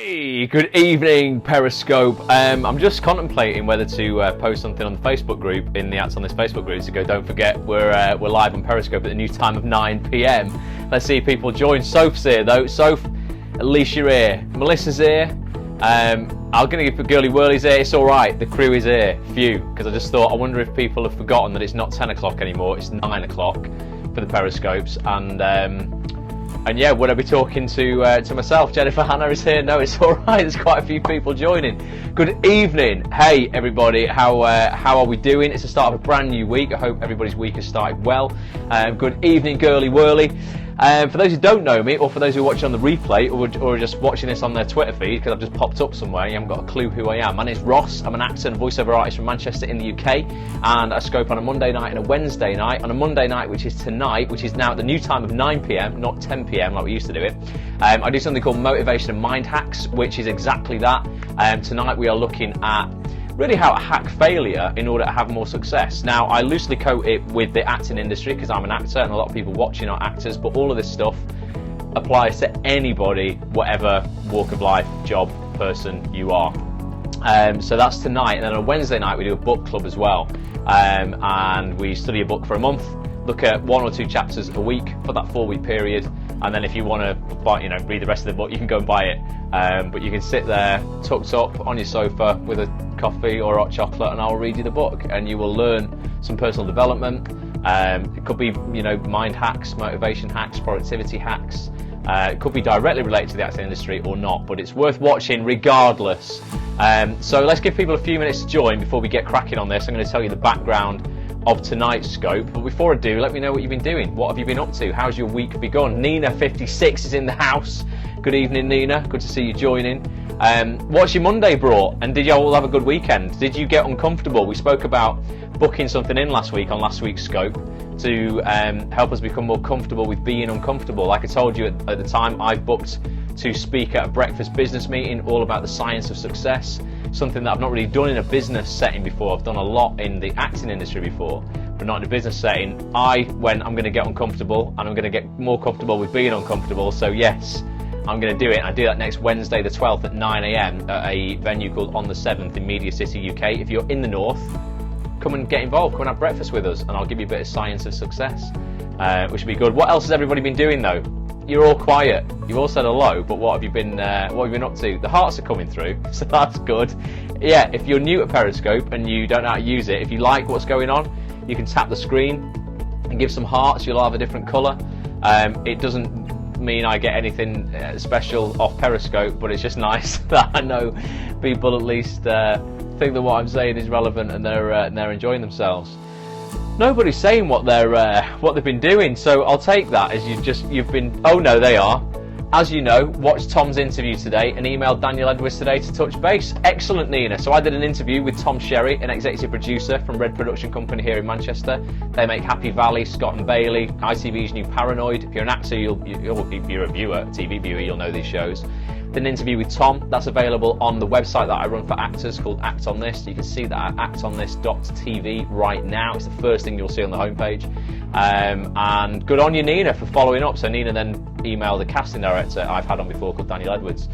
Hey, good evening, Periscope. I'm just contemplating whether to post something on the Facebook group, in the Acts on this Facebook group, to go, don't forget, we're live on Periscope at the new time of 9 PM. Let's see if people join. Soph's here, though. Soph, at least you're here. Melissa's here. I'm going to give Girly Whirly's here. It's all right, the crew is here. Phew, because I just thought, I wonder if people have forgotten that it's not 10 o'clock anymore, it's 9 o'clock for the Periscopes. And yeah, would I be talking to myself? Jennifer Hannah is here. No, it's all right. There's quite a few people joining. Good evening. Hey, everybody. How are we doing? It's the start of a brand new week. I hope everybody's week has started well. Good evening, Girly Whirly. For those who don't know me, or for those who are watching on the replay, or just watching this on their Twitter feed, because I've just popped up somewhere, you haven't got a clue who I am. My name's Ross. I'm an actor and voiceover artist from Manchester in the UK, and I scope on a Monday night and a Wednesday night. On a Monday night, which is tonight, which is now at the new time of 9 PM, not 10 PM like we used to do it, I do something called Motivation and Mind Hacks, which is exactly that. Tonight we are looking at really how to hack failure in order to have more success. Now, I loosely coat it with the acting industry because I'm an actor and a lot of people watching are actors, but all of this stuff applies to anybody, whatever walk of life, job, person you are. So that's tonight, and then on Wednesday night we do a book club as well, and we study a book for a month, look at 1 or 2 chapters a week for that 4-week period, and then if you want to buy, read the rest of the book, you can go and buy it. But you can sit there tucked up on your sofa with a coffee or hot chocolate, and I'll read you the book, and you will learn some personal development. It could be, mind hacks, motivation hacks, productivity hacks. It could be directly related to the acting industry or not, but it's worth watching regardless. So let's give people a few minutes to join before we get cracking on this. I'm going to tell you the background of tonight's scope, but before I do, let me know what you've been doing. What have you been up to? How's your week begun? Nina56 is in the house. Good evening, Nina. Good to see you joining. What's your Monday brought? And did you all have a good weekend? Did you get uncomfortable? We spoke about booking something in last week on last week's scope to help us become more comfortable with being uncomfortable. Like I told you at the time, I've booked to speak at a breakfast business meeting all about the science of success, something that I've not really done in a business setting before. I've done a lot in the acting industry before, but not in a business setting. I'm going to get uncomfortable, and I'm going to get more comfortable with being uncomfortable. So yes, I'm going to do it. I do that next Wednesday the 12th at 9 AM at a venue called On the 7th in Media City, UK. If you're in the north, come and get involved, come and have breakfast with us, and I'll give you a bit of science of success, which will be good. What else has everybody been doing though? You're all quiet. You've all said hello, but what have you been up to? The hearts are coming through, so that's good. Yeah, if you're new at Periscope and you don't know how to use it, if you like what's going on, you can tap the screen and give some hearts. You'll have a different colour. It doesn't mean I get anything special off Periscope, but it's just nice that I know people at least think that what I'm saying is relevant and they're enjoying themselves. Nobody's saying what they've been doing, so I'll take that as you've been. Oh no, they are. As you know, watched Tom's interview today and emailed Daniel Edwards today to touch base. Excellent, Nina. So I did an interview with Tom Sherry, an executive producer from Red Production Company here in Manchester. They make Happy Valley, Scott and Bailey, ITV's new Paranoid. If you're an actor, if you're a viewer, TV viewer, you'll know these shows. Did an interview with Tom. That's available on the website that I run for actors called Act On This. You can see that at actonthis.tv right now. It's the first thing you'll see on the homepage. And good on you, Nina, for following up. So Nina then emailed the casting director I've had on before called Daniel Edwards.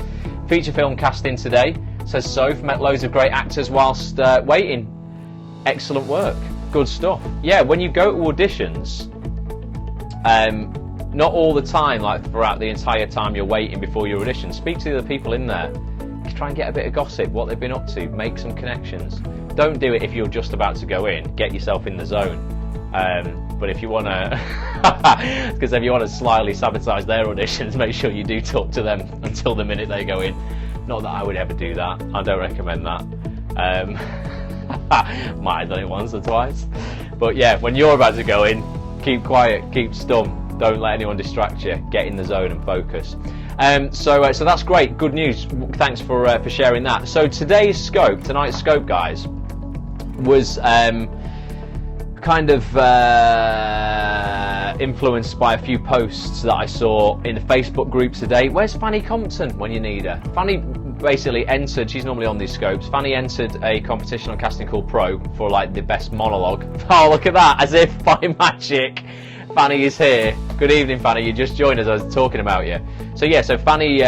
Feature film casting today, says Soph. Met loads of great actors whilst waiting. Excellent work. Good stuff. Yeah, when you go to auditions, not all the time, like throughout the entire time you're waiting before your audition, speak to the other people in there. Try and get a bit of gossip, what they've been up to, make some connections. Don't do it if you're just about to go in. Get yourself in the zone. But if you want to, because if you want to slyly sabotage their auditions, make sure you do talk to them until the minute they go in. Not that I would ever do that. I don't recommend that. Might have done it once or twice. But yeah, when you're about to go in, keep quiet, keep stum. Don't let anyone distract you. Get in the zone and focus. So that's great. Good news. Thanks for sharing that. So tonight's scope, guys, was kind of influenced by a few posts that I saw in the Facebook group today. Where's Fanny Compton when you need her? Fanny basically entered, she's normally on these scopes, Fanny entered a competition on Casting Call Pro for like the best monologue. Oh, look at that, as if by magic. Fanny is here. Good evening, Fanny. You just joined us. I was talking about you. So yeah, so Fanny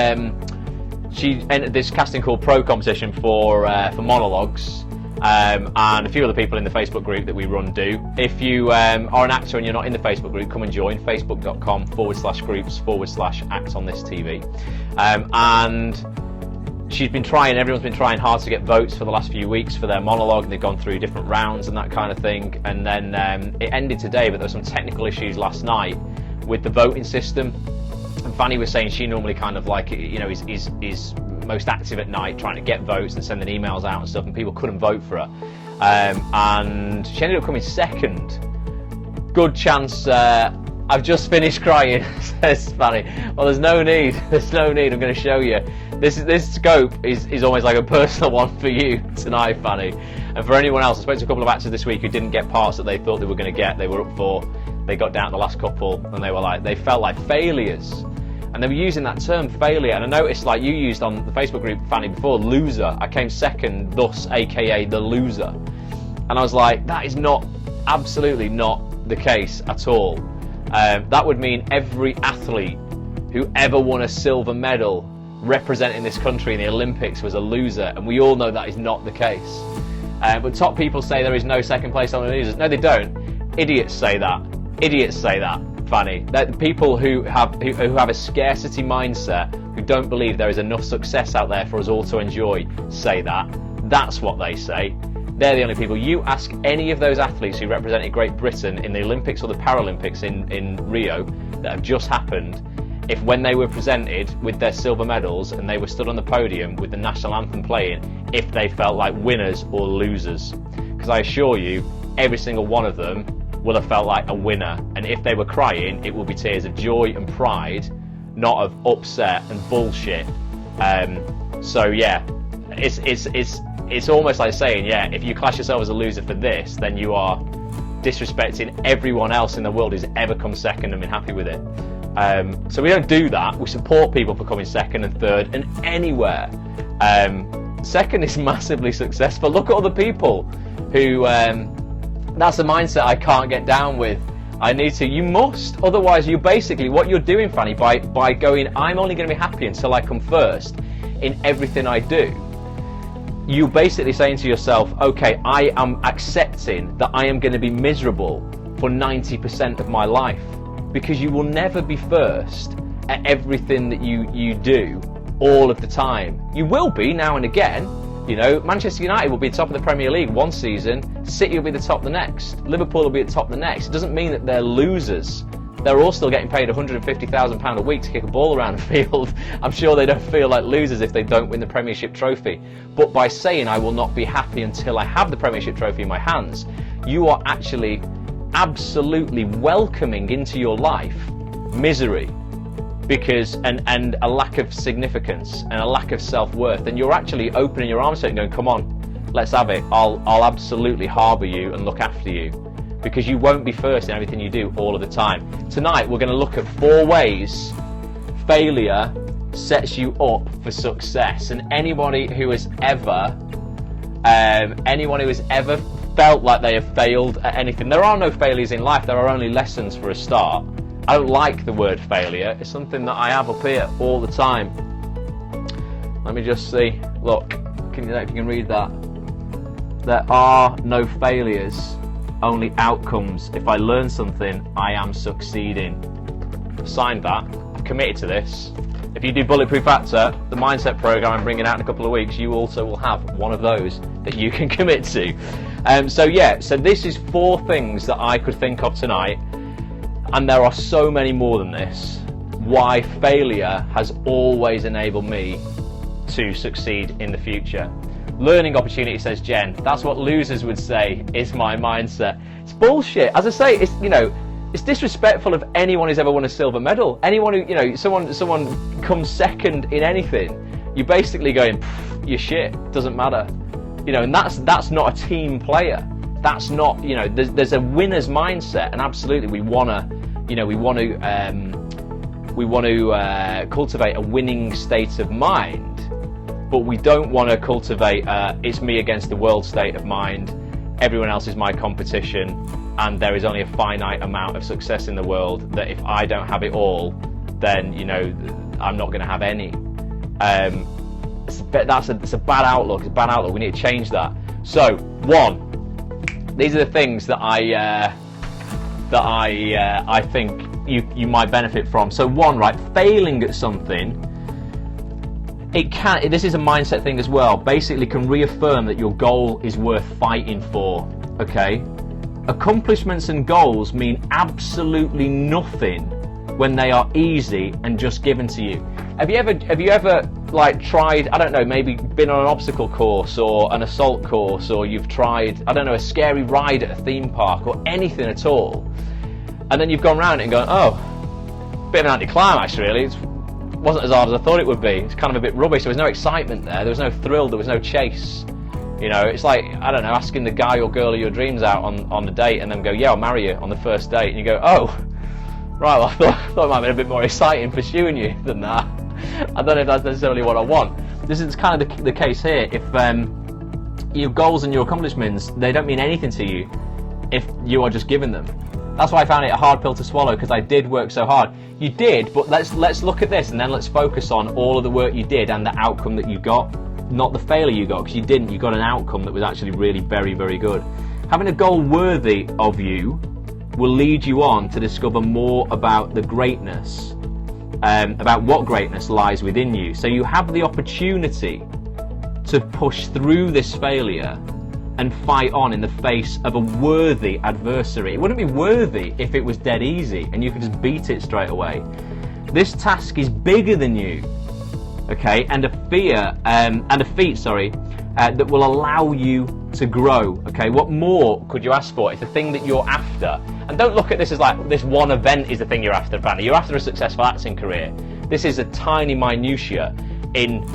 she entered this casting called Pro competition for monologues, and a few other people in the Facebook group that we run do. If you are an actor and you're not in the Facebook group, come and join, facebook.com/groups/actonthisTV. And she's been trying, everyone's been trying hard to get votes for the last few weeks for their monologue, and they've gone through different rounds and that kind of thing. And then it ended today, but there were some technical issues last night with the voting system. And Fanny was saying she normally kind of like, is most active at night trying to get votes and sending emails out and stuff, and people couldn't vote for her. And she ended up coming second. Good chance, I've just finished crying, says Fanny. Well, there's no need, I'm going to show you. This scope is almost like a personal one for you tonight, Fanny. And for anyone else, I spoke to a couple of actors this week who didn't get parts that they thought they were going to get, they were up for. They got down to the last couple, and they felt like failures. And they were using that term, failure. And I noticed, like you used on the Facebook group, Fanny, before, loser. I came second, thus, aka the loser. And I was like, that is absolutely not the case at all. That would mean every athlete who ever won a silver medal representing this country in the Olympics was a loser. And we all know that is not the case. But top people say there is no second place on the losers. No, they don't. Idiots say that. Fanny. That people who have a scarcity mindset, who don't believe there is enough success out there for us all to enjoy, say that. That's what they say. They're the only people. You ask any of those athletes who represented Great Britain in the Olympics or the Paralympics in Rio that have just happened, if when they were presented with their silver medals and they were stood on the podium with the national anthem playing, if they felt like winners or losers. Because I assure you, every single one of them will have felt like a winner, and if they were crying, it will be tears of joy and pride, not of upset and bullshit. So yeah, it's almost like saying, yeah, if you class yourself as a loser for this, then you are disrespecting everyone else in the world who's ever come second and been happy with it. So we don't do that. We support people for coming second and third and anywhere. Second is massively successful. Look at other people who that's a mindset I can't get down with. I need to. You must. Otherwise, you basically, what you're doing, Fanny, by going, I'm only going to be happy until I come first in everything I do, you're basically saying to yourself, okay, I am accepting that I am going to be miserable for 90% of my life, because you will never be first at everything that you do all of the time. You will be now and again. You know, Manchester United will be top of the Premier League one season, City will be the top the next, Liverpool will be at top the next. It doesn't mean that they're losers. They're all still getting paid £150,000 a week to kick a ball around the field. I'm sure they don't feel like losers if they don't win the Premiership trophy. But by saying I will not be happy until I have the Premiership trophy in my hands, you are actually absolutely welcoming into your life misery, because and a lack of significance and a lack of self-worth. And you're actually opening your arms to it and going, come on, let's have it. I'll absolutely harbour you and look after you, because you won't be first in everything you do all of the time. Tonight we're going to look at 4 ways failure sets you up for success. And anybody who has ever felt like they have failed at anything, there are no failures in life, there are only lessons for a start. I don't like the word failure. It's something that I have up here all the time. Let me just see. Look, if you can read that. There are no failures, only outcomes. If I learn something, I am succeeding. I've signed that. I've committed to this. If you do Bulletproof Actor, the mindset program I'm bringing out in a couple of weeks, you also will have one of those that you can commit to. So this is 4 things that I could think of tonight. And there are so many more than this, why failure has always enabled me to succeed in the future. Learning opportunity, says Jen. That's what losers would say is my mindset. It's bullshit. As I say, it's disrespectful of anyone who's ever won a silver medal. Anyone who, someone comes second in anything, you're basically going, you're shit, doesn't matter. And that's not a team player. That's not, there's a winner's mindset, and absolutely we want to cultivate a winning state of mind, but we don't want to cultivate it's me against the world state of mind. Everyone else is my competition, and there is only a finite amount of success in the world, that if I don't have it all, then I'm not going to have any. it's a bad outlook. It's a bad outlook. We need to change that. So, 1, these are the things that I think you might benefit from. So 1, right, failing at something, this is a mindset thing as well, basically can reaffirm that your goal is worth fighting for, okay? Accomplishments and goals mean absolutely nothing when they are easy and just given to you. Have you ever like tried, I don't know, maybe been on an obstacle course or an assault course, or you've tried, I don't know, a scary ride at a theme park or anything at all, and then you've gone around it and gone, oh, bit of an anticlimax really, it wasn't as hard as I thought it would be, it's kind of a bit rubbish, there was no excitement there was no thrill, there was no chase. You know, it's like, I don't know, asking the guy or girl of your dreams out on a date and then go, yeah, I'll marry you on the first date, and you go, oh, right, well, I thought it might have been a bit more exciting pursuing you than that. I don't know if that's necessarily what I want. This is kind of the case here. If your goals and your accomplishments, they don't mean anything to you if you are just given them. That's why I found it a hard pill to swallow, because I did work so hard. You did, but let's look at this and then let's focus on all of the work you did and the outcome that you got, not the failure you got, because you didn't. You got an outcome that was actually really very, very good. Having a goal worthy of you will lead you on to discover more about the greatness, about what greatness lies within you. So you have the opportunity to push through this failure and fight on in the face of a worthy adversary. It wouldn't be worthy if it was dead easy and you could just beat it straight away. This task is bigger than you, okay, and a feat, that will allow you to grow. Okay, what more could you ask for? It's the thing that you're after. And don't look at this as like this one event is the thing you're after, Vanna. You're after a successful acting career. This is a tiny minutiae in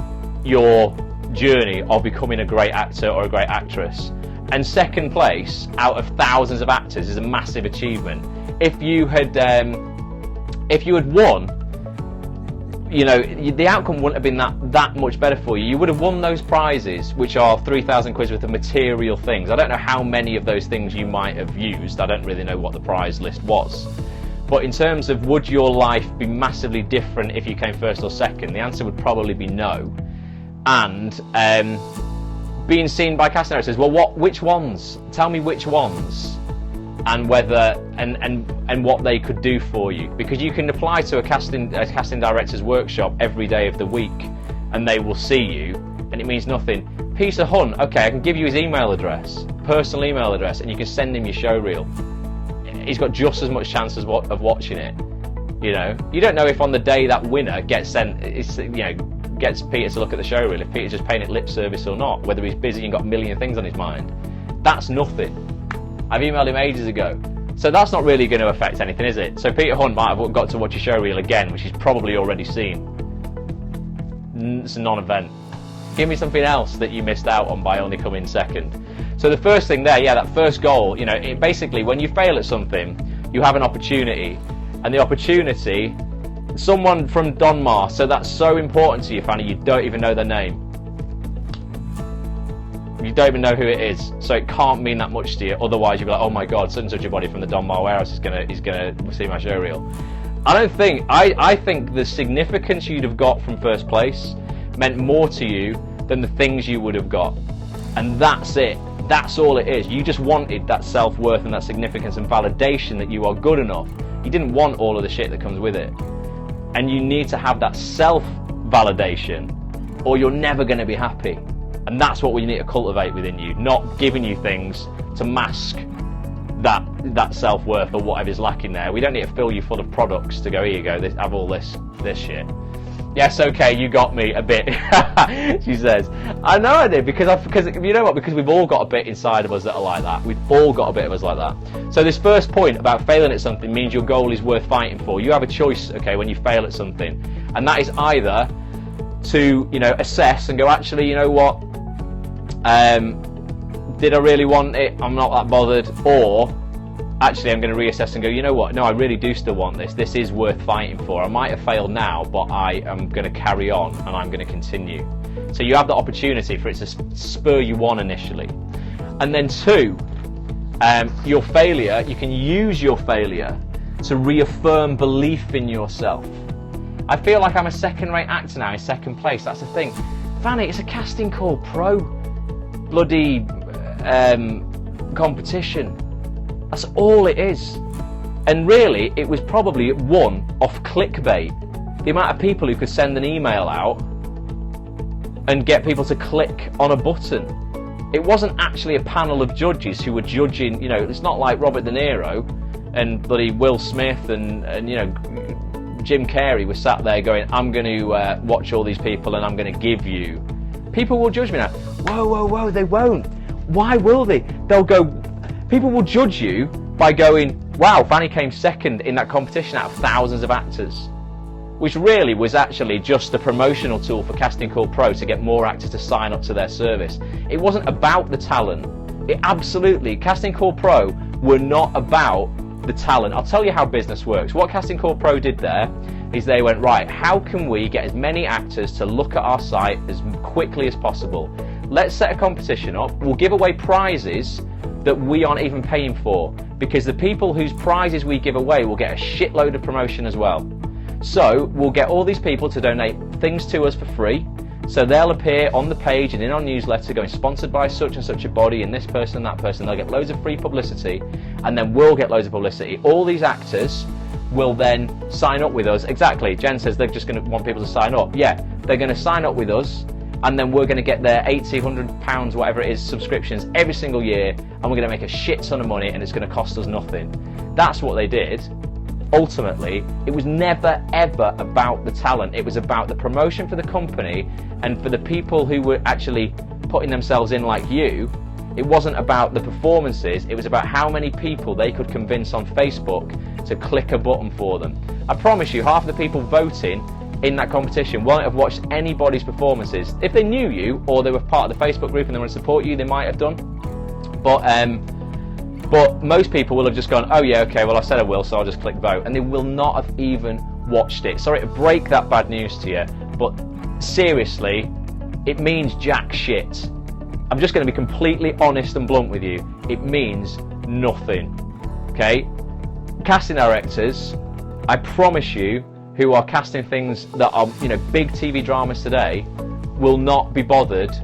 your journey of becoming a great actor or a great actress. And second place out of thousands of actors is a massive achievement. If you had won, you know, the outcome wouldn't have been that much better for you. You would have won those prizes, which are 3,000 quid worth of material things. I don't know how many of those things you might have used. I don't really know what the prize list was. But in terms of would your life be massively different if you came first or second, the answer would probably be no. And being seen by casting directors, well, which ones? Tell me which ones, and whether and what they could do for you, because you can apply to a casting director's workshop every day of the week and they will see you and it means nothing. Peter Hunt, okay, I can give you his email address, personal email address, and you can send him your show reel. He's got just as much chance of watching it. You know, you don't know if on the day that winner gets gets Peter to look at the show reel, if Peter's just paying it lip service or not, whether he's busy and got a million things on his mind. That's nothing. I've emailed him ages ago. So that's not really going to affect anything, is it? So Peter Hunt might have got to watch your show reel again, which he's probably already seen. It's a non-event. Give me something else that you missed out on by only coming second. So the first thing there, yeah, that first goal, you know, basically when you fail at something, you have an opportunity. And the opportunity, someone from Donmar, so that's so important to you, Fanny, you don't even know their name. You don't even know who it is, so it can't mean that much to you. Otherwise, you'd be like, "Oh my God, such and such a body from the Donmar warehouse is gonna see my show reel." I think the significance you'd have got from first place meant more to you than the things you would have got, and that's it. That's all it is. You just wanted that self-worth and that significance and validation that you are good enough. You didn't want all of the shit that comes with it, and you need to have that self-validation, or you're never going to be happy. And that's what we need to cultivate within you, not giving you things to mask that self-worth or whatever's lacking there. We don't need to fill you full of products to go, here you go, have all this shit. Yes, okay, you got me a bit, she says. I know I did, because you know what, because we've all got a bit inside of us that are like that. We've all got a bit of us like that. So this first point about failing at something means your goal is worth fighting for. You have a choice, okay, when you fail at something. And that is either to, you know, assess and go, actually, you know what, did I really want it? I'm not that bothered. Or actually I'm going to reassess and go, you know what, no, I really do still want this. This is worth fighting for. I might have failed now, but I am going to carry on and I'm going to continue. So you have the opportunity for it to spur you on initially. And then two, your failure, you can use your failure to reaffirm belief in yourself. I feel like I'm a second-rate actor now in second place. That's the thing. Fanny, it's a Casting Call Pro bloody competition. That's all it is. And really, it was probably won off clickbait. The amount of people who could send an email out and get people to click on a button. It wasn't actually a panel of judges who were judging, you know, it's not like Robert De Niro and bloody Will Smith and you know, Jim Carrey was sat there going, I'm going to watch all these people and I'm going to give you. People will judge me now. Whoa, whoa, whoa, they won't. Why will they? They'll go, people will judge you by going, wow, Fanny came second in that competition out of thousands of actors. Which really was actually just a promotional tool for Casting Call Pro to get more actors to sign up to their service. It wasn't about the talent. It absolutely, Casting Call Pro were not about the talent. I'll tell you how business works. What Casting Call Pro did there is they went, right, how can we get as many actors to look at our site as quickly as possible? Let's set a competition up. We'll give away prizes that we aren't even paying for, because the people whose prizes we give away will get a shitload of promotion as well. So we'll get all these people to donate things to us for free. So they'll appear on the page and in our newsletter going sponsored by such and such a body and this person and that person. They'll get loads of free publicity, and then we'll get loads of publicity. All these actors will then sign up with us. Exactly. Jen says they're just going to want people to sign up. Yeah, they're going to sign up with us, and then we're going to get their £80, £100, whatever it is, subscriptions every single year, and we're going to make a shit ton of money, and it's going to cost us nothing. That's what they did. Ultimately, it was never ever about the talent. It was about the promotion for the company and for the people who were actually putting themselves in like you. It wasn't about the performances, it was about how many people they could convince on Facebook to click a button for them. I promise you, half the people voting in that competition won't have watched anybody's performances. If they knew you or they were part of the Facebook group and they want to support you, they might have done. But most people will have just gone, oh yeah, okay, well I said I will, so I'll just click vote. And they will not have even watched it. Sorry to break that bad news to you, but seriously, it means jack shit. I'm just going to be completely honest and blunt with you. It means nothing. Okay? Casting directors, I promise you, who are casting things that are, you know, big TV dramas today, will not be bothered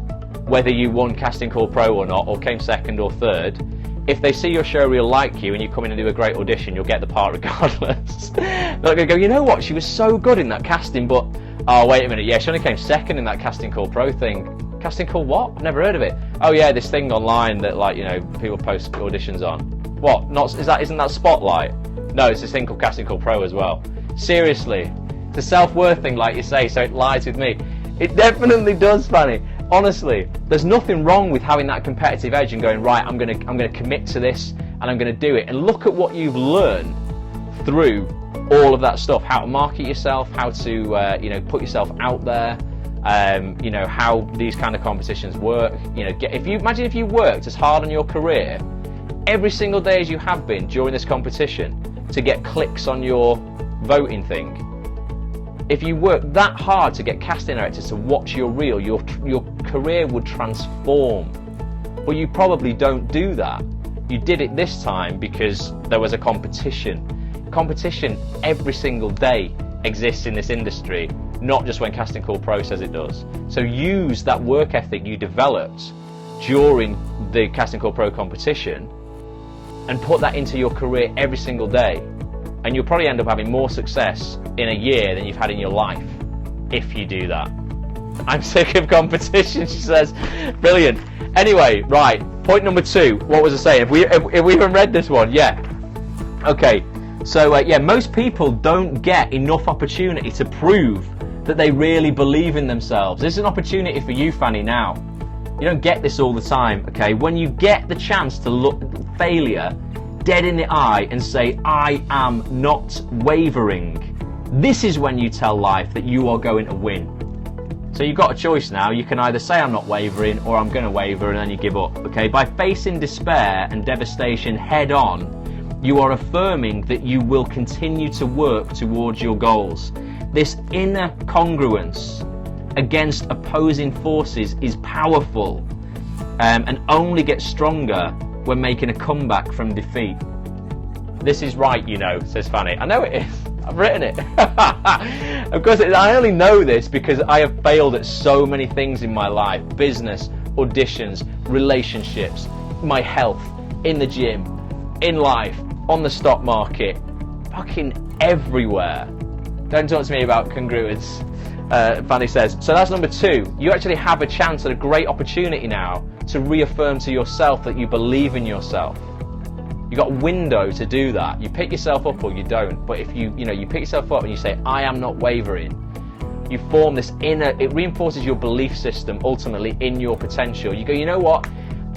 whether you won Casting Call Pro or not, or came second or third. If they see your show reel like you and you come in and do a great audition, you'll get the part regardless. They're not going to go, you know what, she was so good in that casting, but, oh, wait a minute, yeah, she only came second in that Casting Call Pro thing. Casting Call what? I've never heard of it. Oh yeah, this thing online that, like, you know, people post auditions on. What? Isn't that Spotlight? No, it's this thing called Casting Call Pro as well. Seriously. It's a self-worth thing, like you say, so it lies with me. It definitely does, Fanny. Honestly, there's nothing wrong with having that competitive edge and going, right, I'm gonna commit to this and I'm gonna do it. And look at what you've learned through all of that stuff: how to market yourself, how to you know, put yourself out there, you know, how these kind of competitions work. You know, imagine if you worked as hard on your career every single day as you have been during this competition to get clicks on your voting thing. If you work that hard to get casting directors to watch your reel, your career would transform. But you probably don't do that. You did it this time because there was a competition. Competition every single day exists in this industry, not just when Casting Call Pro says it does. So use that work ethic you developed during the Casting Call Pro competition and put that into your career every single day. And you'll probably end up having more success in a year than you've had in your life if you do that. I'm sick of competition, she says. Brilliant. Anyway, right, point number 2. What was I saying? Have we even read this one? Yeah. Okay, so yeah, most people don't get enough opportunity to prove that they really believe in themselves. This is an opportunity for you, Fanny, now. You don't get this all the time, okay? When you get the chance to look failure dead in the eye and say, I am not wavering, this is when you tell life that you are going to win. So you've got a choice now. You can either say I'm not wavering or I'm going to waver, and then you give up, okay? By facing despair and devastation head on, you are affirming that you will continue to work towards your goals. This inner congruence against opposing forces is powerful, and only gets stronger when making a comeback from defeat. This is right, you know, says Fanny. I know it is. I've written it. Of course, I only know this because I have failed at so many things in my life. Business, auditions, relationships, my health, in the gym, in life, on the stock market, fucking everywhere. Don't talk to me about congruence, Fanny says. So that's number 2. You actually have a chance and a great opportunity now to reaffirm to yourself that you believe in yourself. You've got a window to do that. You pick yourself up or you don't. But if you pick yourself up and you say, I am not wavering, you form this it reinforces your belief system ultimately in your potential. You go, you know what?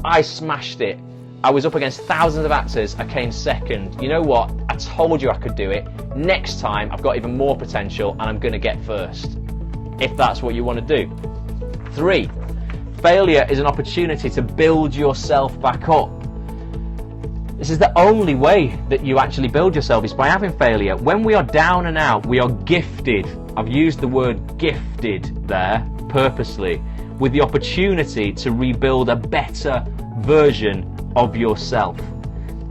I smashed it. I was up against thousands of actors. I came second. You know what? I told you I could do it. Next time, I've got even more potential and I'm going to get first. If that's what you want to do. 3, failure is an opportunity to build yourself back up. This is the only way that you actually build yourself, is by having failure. When we are down and out, we are gifted. I've used the word gifted there purposely, with the opportunity to rebuild a better version of yourself.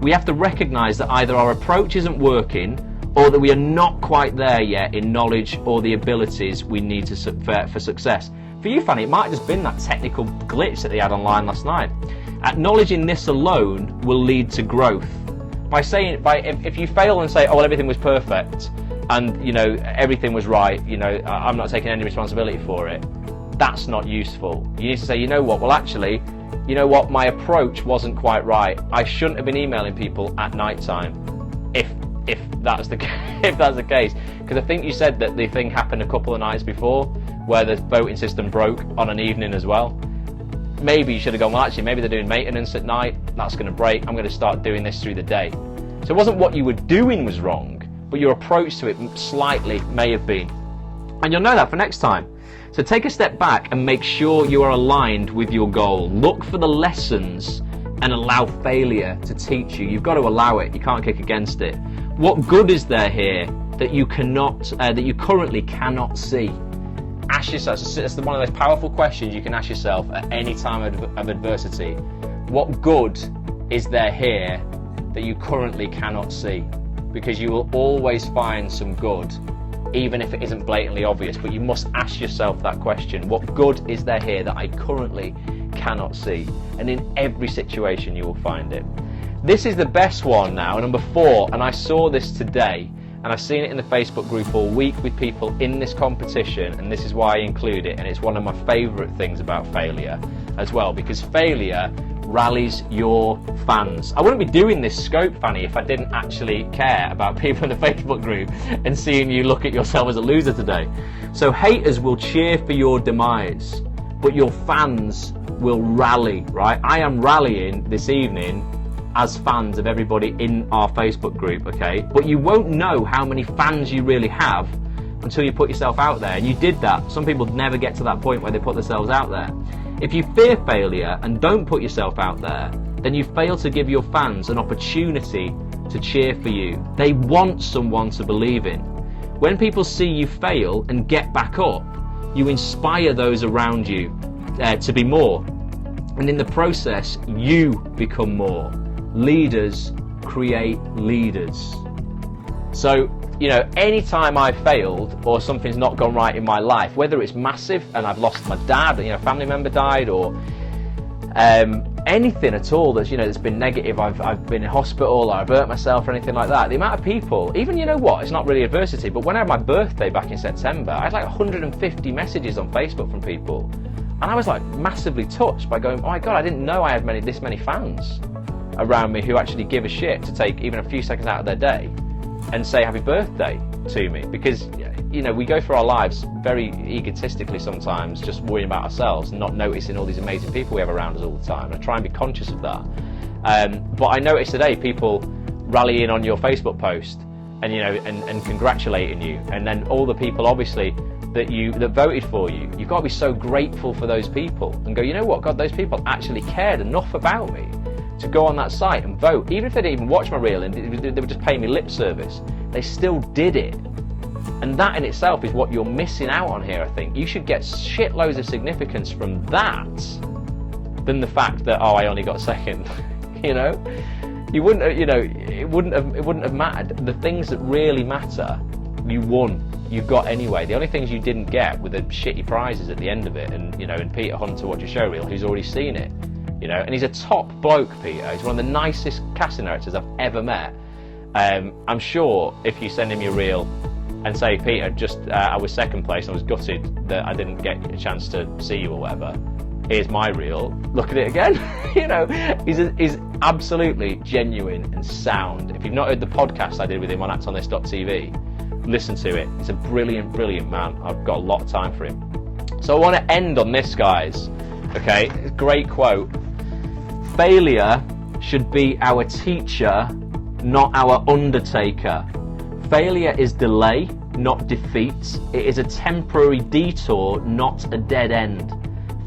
We have to recognize that either our approach isn't working or that we are not quite there yet in knowledge or the abilities we need for success. For you, Fanny, it might have just been that technical glitch that they had online last night. Acknowledging this alone will lead to growth. If you fail and say, oh, well, everything was perfect and everything was right, I'm not taking any responsibility for it, that's not useful. You need to say, you know what, well, actually, my approach wasn't quite right. I shouldn't have been emailing people at night time, if that's the case. Because I think you said that the thing happened a couple of nights before, where the voting system broke on an evening as well. Maybe you should have gone, well, actually, maybe they're doing maintenance at night. That's going to break. I'm going to start doing this through the day. So it wasn't what you were doing was wrong, but your approach to it slightly may have been. And you'll know that for next time. So take a step back and make sure you are aligned with your goal. Look for the lessons and allow failure to teach you. You've got to allow it. You can't kick against it. What good is there here that you currently cannot see? Ask yourself. It's one of those powerful questions you can ask yourself at any time of adversity. What good is there here that you currently cannot see? Because you will always find some good, even if it isn't blatantly obvious, but you must ask yourself that question. What good is there here that I currently cannot see? And in every situation you will find it. This is the best one now, number 4, and I saw this today, and I've seen it in the Facebook group all week with people in this competition, and this is why I include it, and it's one of my favourite things about failure as well, because failure rallies your fans. I wouldn't be doing this scope, Fanny, if I didn't actually care about people in the Facebook group and seeing you look at yourself as a loser today. So haters will cheer for your demise, but your fans will rally, right? I am rallying this evening as fans of everybody in our Facebook group, okay? But you won't know how many fans you really have until you put yourself out there. And you did that. Some people never get to that point where they put themselves out there. If you fear failure and don't put yourself out there, then you fail to give your fans an opportunity to cheer for you. They want someone to believe in. When people see you fail and get back up, you inspire those around you to be more. And in the process, you become more. Leaders create leaders. So, anytime I've failed or something's not gone right in my life, whether it's massive and I've lost my dad, a family member died, or anything at all that's been negative, I've been in hospital or I've hurt myself or anything like that, the amount of people, even it's not really adversity, but when I had my birthday back in September, I had like 150 messages on Facebook from people, and I was like massively touched by going, oh my god, I didn't know I had this many fans around me who actually give a shit to take even a few seconds out of their day and say happy birthday to me. Because we go through our lives very egotistically sometimes, just worrying about ourselves and not noticing all these amazing people we have around us all the time. I try and be conscious of that, but I noticed today people rallying on your Facebook post and and congratulating you, and then all the people obviously that voted for you. You've got to be so grateful for those people and go, you know what, God, those people actually cared enough about me to go on that site and vote. Even if they didn't even watch my reel and they were just paying me lip service, they still did it. And that in itself is what you're missing out on here, I think. You should get shitloads of significance from that than the fact that, oh, I only got second. You wouldn't, it wouldn't have mattered. The things that really matter You won. You got anyway. The only things you didn't get were the shitty prizes at the end of it, and and Peter Hunter watch a show reel who's already seen it, and he's a top bloke, Peter. He's one of the nicest casting directors I've ever met. I'm sure if you send him your reel and say, Peter, I was second place and I was gutted that I didn't get a chance to see you or whatever, here's my reel, look at it again. He's absolutely genuine and sound. If you've not heard the podcast I did with him on actonthis.tv, listen to it. He's a brilliant, brilliant man. I've got a lot of time for him. So I want to end on this, guys. Okay, great quote. Failure should be our teacher, not our undertaker. Failure is delay, not defeat. It is a temporary detour, not a dead end.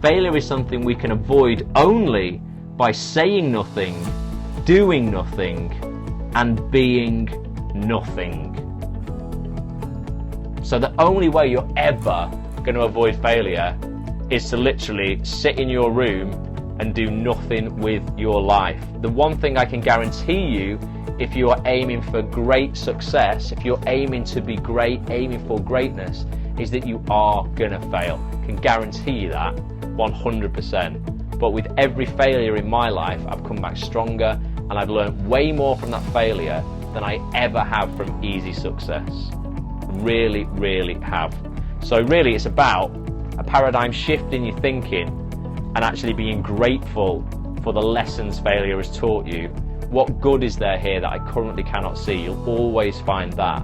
Failure is something we can avoid only by saying nothing, doing nothing, and being nothing. So the only way you're ever going to avoid failure is to literally sit in your room and do nothing with your life. The one thing I can guarantee you, if you are aiming for great success, if you're aiming to be great, aiming for greatness, is that you are going to fail. I can guarantee you that 100%. But with every failure in my life, I've come back stronger, and I've learned way more from that failure than I ever have from easy success. Really, really have. So really it's about a paradigm shift in your thinking and actually being grateful for the lessons failure has taught you. What good is there here that I currently cannot see? You'll always find that.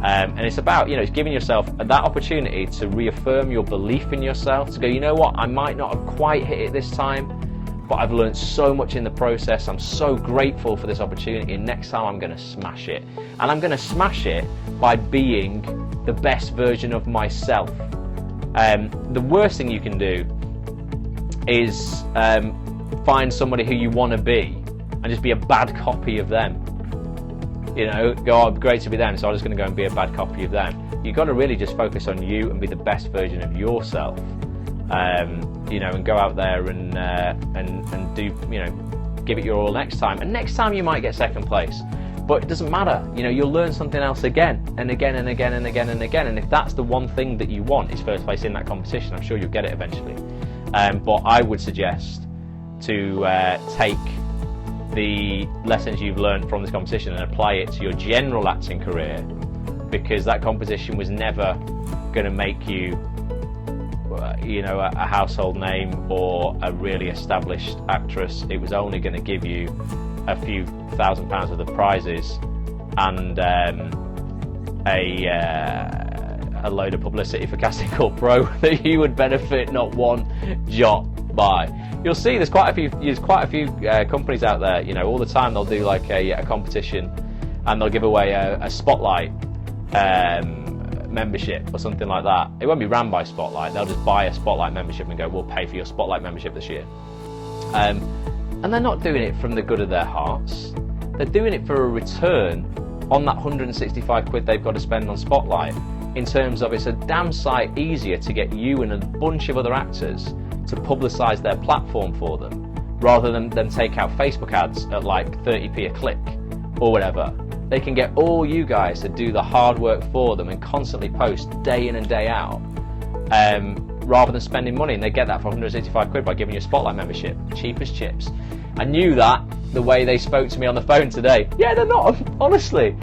And it's about, it's giving yourself that opportunity to reaffirm your belief in yourself, to go, you know what, I might not have quite hit it this time, but I've learned so much in the process. I'm so grateful for this opportunity, and next time I'm going to smash it. And I'm going to smash it by being the best version of myself. The worst thing you can do is find somebody who you want to be and just be a bad copy of them. Go, oh, great to be them, so I'm just going to go and be a bad copy of them. You've got to really just focus on you and be the best version of yourself. And go out there and do, give it your all next time. And next time you might get second place, but it doesn't matter. You'll learn something else again and again and again and again and again. And if that's the one thing that you want is first place in that competition, I'm sure you'll get it eventually. But I would suggest to take the lessons you've learned from this competition and apply it to your general acting career, because that competition was never going to make you a household name or a really established actress. It was only going to give you a few £1,000s worth of prizes and a load of publicity for Casting Call Pro that you would benefit not one jot by. You'll see there's quite a few companies out there, all the time they'll do like a competition and they'll give away a Spotlight membership or something like that. It won't be ran by Spotlight, they'll just buy a Spotlight membership and go, we'll pay for your Spotlight membership this year. And they're not doing it from the good of their hearts, they're doing it for a return on that 165 quid they've got to spend on Spotlight, in terms of it's a damn sight easier to get you and a bunch of other actors to publicise their platform for them, rather than take out Facebook ads at like 30p a click or whatever. They can get all you guys to do the hard work for them and constantly post day in and day out, rather than spending money, and they get that for 165 quid by giving you a Spotlight membership, cheap as chips. I knew that the way they spoke to me on the phone today. Yeah, they're not, honestly,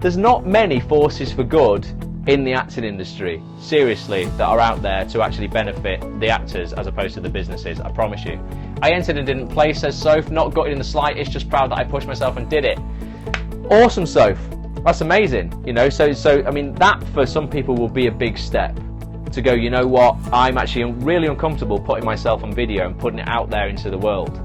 there's not many forces for good in the acting industry, seriously, that are out there to actually benefit the actors as opposed to the businesses, I promise you. I entered and didn't play, says Soph, not gutted in the slightest, just proud that I pushed myself and did it. Awesome, Soph, that's amazing, so I mean, that for some people will be a big step, to go, you know what, I'm actually really uncomfortable putting myself on video and putting it out there into the world.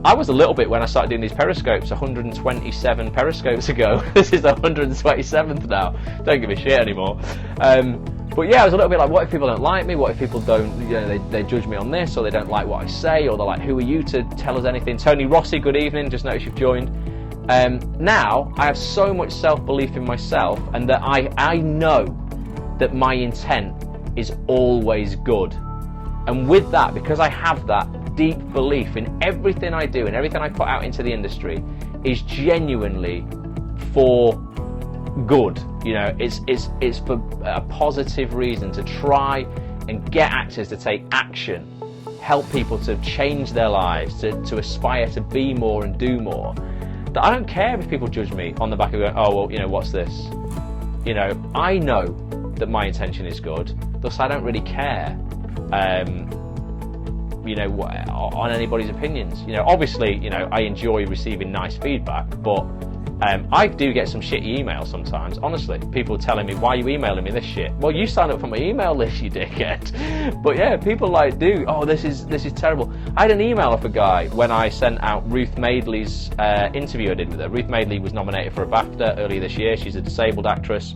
I was a little bit when I started doing these Periscopes 127 Periscopes ago. This is the 127th now. Don't give a shit anymore. But yeah, I was a little bit like, what if people don't like me? What if people don't, they judge me on this, or they don't like what I say, or they're like, who are you to tell us anything? Tony Rossi, good evening, just noticed you've joined. Now, I have so much self-belief in myself, and that I know that my intent is always good. And with that, because I have that deep belief in everything I do and everything I put out into the industry is genuinely for good, You know, it's for a positive reason, to try and get actors to take action, help people to change their lives, to aspire to be more and do more. That I don't care if people judge me on the back of going, oh, well, you know, what's this? You know, I know that my intention is good, thus I don't really care, you know, on anybody's opinions. You know, obviously, you know, I enjoy receiving nice feedback, but I do get some shitty emails sometimes, honestly. People telling me, why are you emailing me this shit? Well, you signed up for my email list, you dickhead. But yeah, people like do, oh, this is terrible. I had an email off a guy when I sent out Ruth Madeley's interview I did with her. Ruth Madeley was nominated for a BAFTA earlier this year. She's a disabled actress.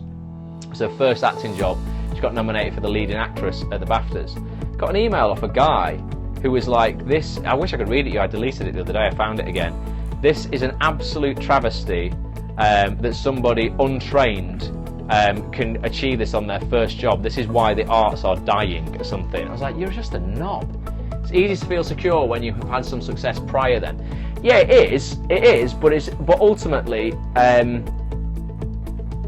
It's her first acting job. She got nominated for the leading actress at the BAFTAs. Got an email off a guy who was like, this, I wish I could read it to you, I deleted it the other day, I found it again. This is an absolute travesty that somebody untrained can achieve this on their first job. This is why the arts are dying or something. I was like, you're just a knob. It's easy to feel secure when you've had some success prior then. Yeah, it is, but ultimately,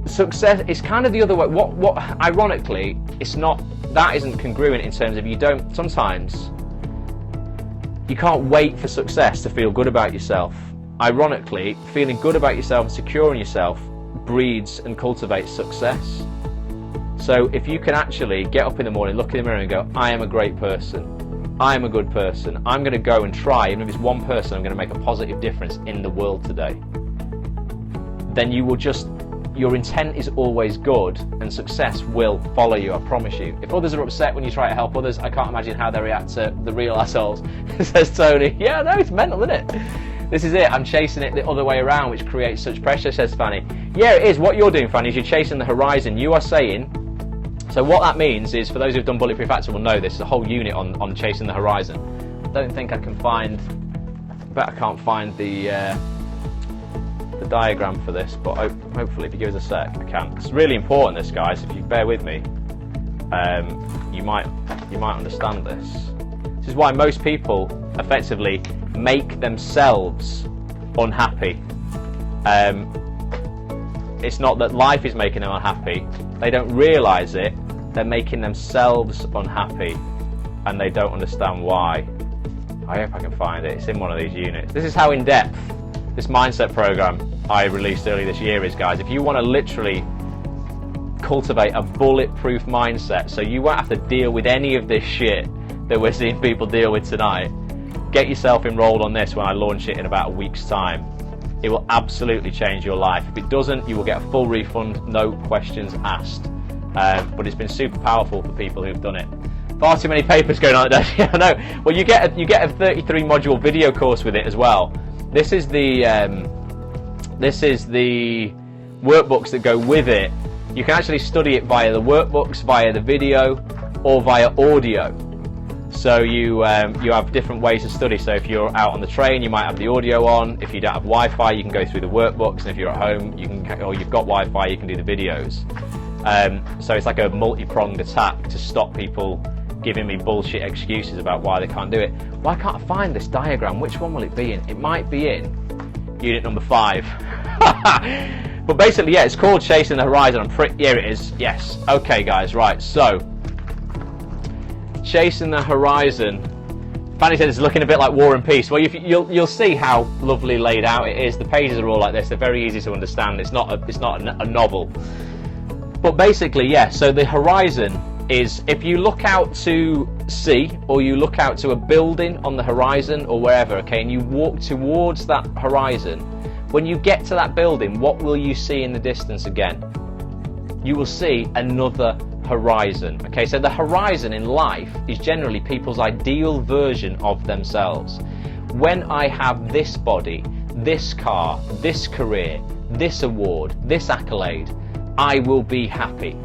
success is kind of the other way. What ironically, it's not, that isn't congruent in terms of sometimes you can't wait for success to feel good about yourself. Ironically, feeling good about yourself and secure in yourself breeds and cultivates success. So if you can actually get up in the morning, look in the mirror and go, I am a great person, I am a good person, I'm going to go and try, even if it's one person, I'm going to make a positive difference in the world today, then you will just, your intent is always good and success will follow you, I promise you. If others are upset when you try to help others, I can't imagine how they react to the real assholes. Says Tony. Yeah, no, it's mental, isn't it? This is it, I'm chasing it the other way around, which creates such pressure, says Fanny. Yeah, it is. What you're doing, Fanny, is you're chasing the horizon. You are saying, so what that means is, for those who've done Bulletproof Actor will know this, is a whole unit on chasing the horizon. I don't think I can find, I bet I can't find the diagram for this, but hopefully if you give us a sec, I can. It's really important, this, guys, if you bear with me, you might understand this. This is why most people effectively make themselves unhappy. It's not that life is making them unhappy, they don't realise it, they're making themselves unhappy and they don't understand why. I hope I can find it, it's in one of these units. This is how in depth this mindset program I released earlier this year is, guys. If you want to literally cultivate a bulletproof mindset so you won't have to deal with any of this shit that we're seeing people deal with tonight, get yourself enrolled on this when I launch it in about a week's time. It will absolutely change your life. If it doesn't, you will get a full refund, no questions asked. But it's been super powerful for people who've done it. Far too many papers going on today. Yeah, I know. Well, you get a 33 module video course with it as well. This is the workbooks that go with it. You can actually study it via the workbooks, via the video, or via audio. So you have different ways to study. So if you're out on the train, you might have the audio on. If you don't have Wi-Fi, you can go through the workbooks. And if you're at home, you can, or you've got Wi-Fi, you can do the videos. So it's like a multi-pronged attack to stop people giving me bullshit excuses about why they can't do it. Why can't I find this diagram? Which one will it be in? It might be in unit number 5. But basically, yeah, it's called Chasing the Horizon. Here it is. Yes. Okay, guys. Right. So, Chasing the Horizon. Fanny said it's looking a bit like War and Peace. Well, you'll see how lovely laid out it is. The pages are all like this. They're very easy to understand. It's not a novel. But basically, yeah. So the horizon is, if you look out to sea, or you look out to a building on the horizon or wherever, okay, and you walk towards that horizon, when you get to that building, what will you see in the distance again? You will see another horizon. Okay, so the horizon in life is generally people's ideal version of themselves. When I have this body, this car, this career, this award, this accolade, I will be happy.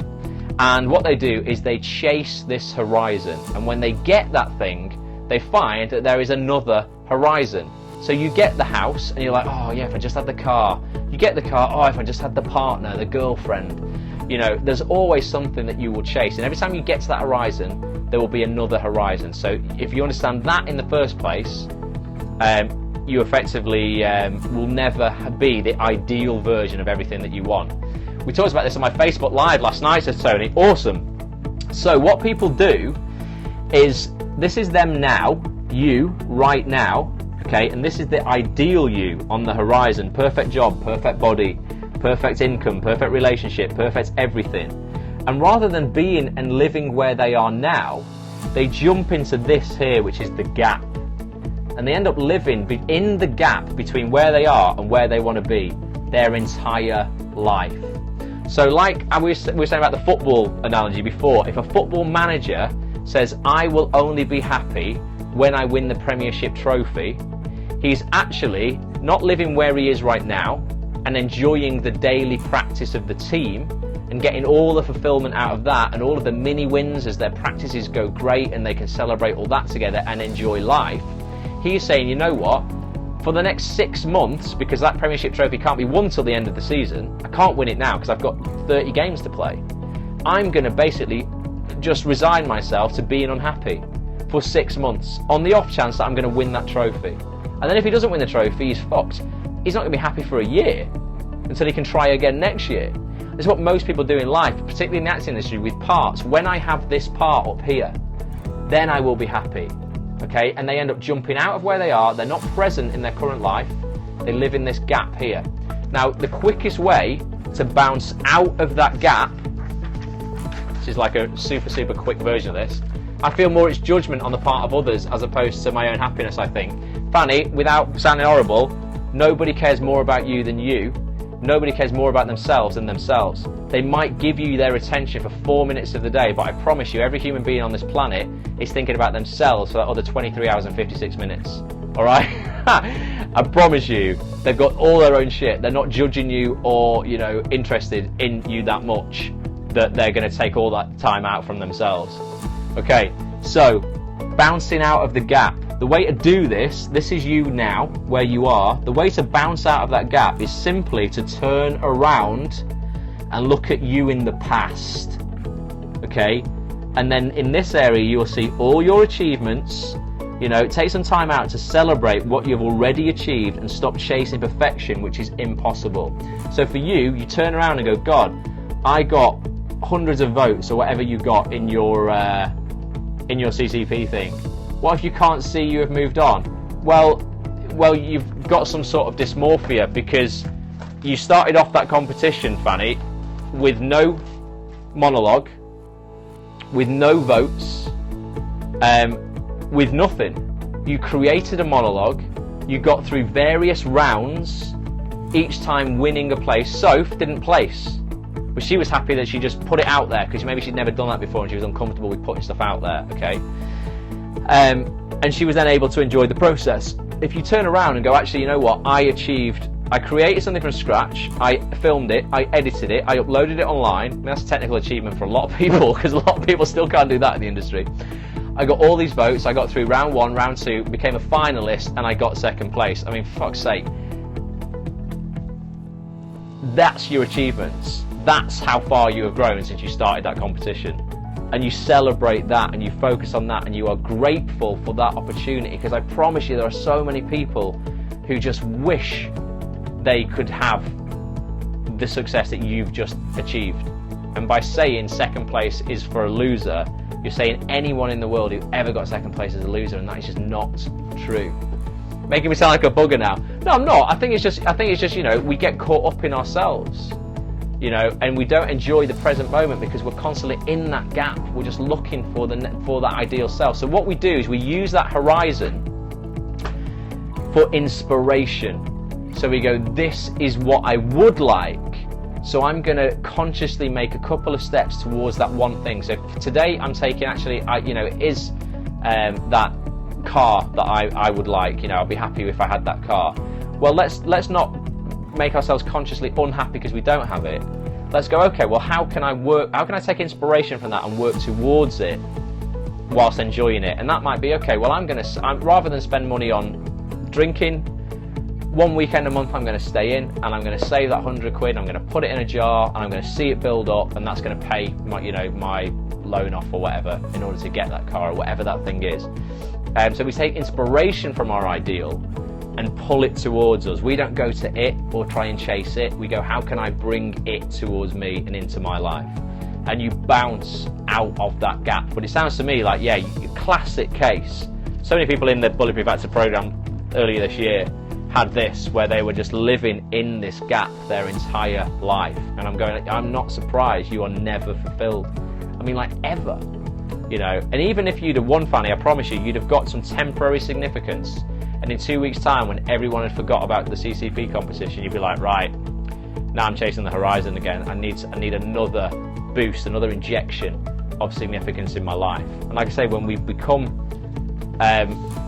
And what they do is they chase this horizon, and when they get that thing, they find that there is another horizon. So you get the house and you're like, oh yeah, if I just had the car. You get the car, oh, if I just had the partner, the girlfriend. You know, there's always something that you will chase, and every time you get to that horizon, there will be another horizon. So if you understand that in the first place, you effectively will never be the ideal version of everything that you want. We talked about this on my Facebook Live last night, says Tony. Awesome. So what people do is, this is them now, you, right now, okay, and this is the ideal you on the horizon. Perfect job, perfect body, perfect income, perfect relationship, perfect everything. And rather than being and living where they are now, they jump into this here, which is the gap. And they end up living in the gap between where they are and where they want to be their entire life. So like we were saying about the football analogy before, if a football manager says, I will only be happy when I win the Premiership trophy, he's actually not living where he is right now and enjoying the daily practice of the team and getting all the fulfillment out of that and all of the mini wins as their practices go great and they can celebrate all that together and enjoy life. He's saying, you know what, for the next 6 months, because that Premiership trophy can't be won till the end of the season, I can't win it now because I've got 30 games to play. I'm going to basically just resign myself to being unhappy for 6 months on the off chance that I'm going to win that trophy. And then if he doesn't win the trophy, he's fucked. He's not going to be happy for a year until he can try again next year. This is what most people do in life, particularly in the acting industry with parts. When I have this part up here, then I will be happy. Okay, and they end up jumping out of where they are. They're not present in their current life. They live in this gap here. Now, the quickest way to bounce out of that gap, which is like a super quick version of this, I feel more it's judgment on the part of others as opposed to my own happiness, I think. Fanny, without sounding horrible, nobody cares more about you than you. Nobody cares more about themselves than themselves. They might give you their attention for 4 minutes of the day, but I promise you, every human being on this planet is thinking about themselves for that other 23 hours and 56 minutes. Alright? I promise you, they've got all their own shit. They're not judging you or, interested in you that much that they're going to take all that time out from themselves. Okay, so, bouncing out of the gap. The way to do this is you now, where you are. The way to bounce out of that gap is simply to turn around and look at you in the past. Okay? And then in this area, you'll see all your achievements. Take some time out to celebrate what you've already achieved and stop chasing perfection, which is impossible. So for you turn around and go, God, I got hundreds of votes or whatever you got in your CCP thing. What if you can't see you have moved on? Well, you've got some sort of dysmorphia because you started off that competition, Fanny, with no monologue, with no votes, with nothing. You created a monologue, you got through various rounds, each time winning a place. Soph didn't place, but she was happy that she just put it out there because maybe she'd never done that before and she was uncomfortable with putting stuff out there, okay? And she was then able to enjoy the process. If you turn around and go, actually, you know what, I created something from scratch, I filmed it, I edited it, I uploaded it online. I mean, that's a technical achievement for a lot of people because a lot of people still can't do that in the industry. I got all these votes, I got through round 1, round 2, became a finalist, and I got 2nd place. I mean, for fuck's sake. That's your achievements. That's how far you have grown since you started that competition. And you celebrate that and you focus on that and you are grateful for that opportunity, because I promise you there are so many people who just wish they could have the success that you've just achieved. And by saying 2nd place is for a loser, you're saying anyone in the world who ever got 2nd place is a loser, and that is just not true. Making me sound like a bugger now. No, I'm not. I think it's just we get caught up in ourselves. And we don't enjoy the present moment because we're constantly in that gap. We're just looking for that ideal self. So what we do is we use that horizon for inspiration. So we go, this is what I would like. So I'm going to consciously make a couple of steps towards that one thing. So today I'm taking it is that car that I would like. I'll be happy if I had that car. Well, let's not make ourselves consciously unhappy because we don't have it. Let's go, okay, well, how can I take inspiration from that and work towards it whilst enjoying it? And that might be, okay, well, I'm rather than spend money on drinking, 1 weekend a month I'm going to stay in and I'm going to save that £100, I'm going to put it in a jar and I'm going to see it build up, and that's going to pay my loan off or whatever in order to get that car or whatever that thing is. So we take inspiration from our ideal, and pull it towards us. We don't go to it or try and chase it. We go, how can I bring it towards me and into my life? And you bounce out of that gap. But it sounds to me like, yeah, classic case. So many people in the Bulletproof Actor program earlier this year had this, where they were just living in this gap their entire life. And I'm going, I'm not surprised you are never fulfilled. I mean, like, ever. You know, and even if you'd have won, Fanny, I promise you, you'd have got some temporary significance. And in 2 weeks' time, when everyone had forgot about the CCP competition, you'd be like, right, now I'm chasing the horizon again. I need another boost, another injection of significance in my life. And like I say, when we become